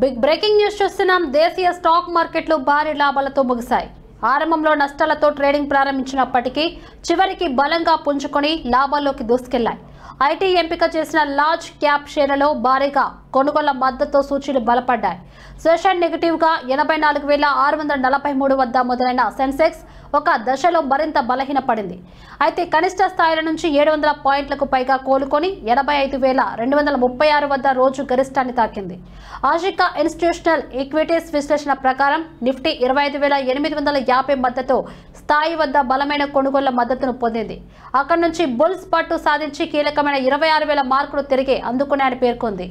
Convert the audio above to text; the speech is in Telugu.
బిగ్ బ్రేకింగ్ న్యూస్ చూస్తున్నాం. దేశీయ స్టాక్ మార్కెట్లు భారీ లాభాలతో ముగిశాయి. ఆరంభంలో నష్టాలతో ట్రేడింగ్ ప్రారంభించినప్పటికీ చివరికి బలంగా పుంజుకొని లాభాల్లోకి దూసుకెళ్లాయి. ఐటీ ఎంపిక చేసిన లార్జ్ క్యాప్ షేర్లలో భారీగా కొనుగోళ్ల మద్దతుతో సూచీలు బలపడ్డాయి. సెషన్ నెగటివ్ గా 84,643 వద్ద మొదలైన సెన్సెక్స్ ఒక దశలో మరింత బలహీనపడింది. అయితే కనిష్ట స్థాయిల నుంచి 700 పాయింట్లకు పైగా కోలుకొని 85,236 వద్ద రోజు గరిష్టాన్ని తాకింది. ఆషికా ఇన్స్టిట్యూషనల్ ఈక్విటీస్ విశ్లేషణ ప్రకారం నిఫ్టీ 25,850 మద్దతు స్థాయి వద్ద బలమైన కొనుగోళ్ల మద్దతును పొందింది. అక్కడి నుంచి బుల్స్ పట్టు సాధించి కీలకమైన 26,000 మార్కులు తిరిగి అందుకున్నాయని పేర్కొంది.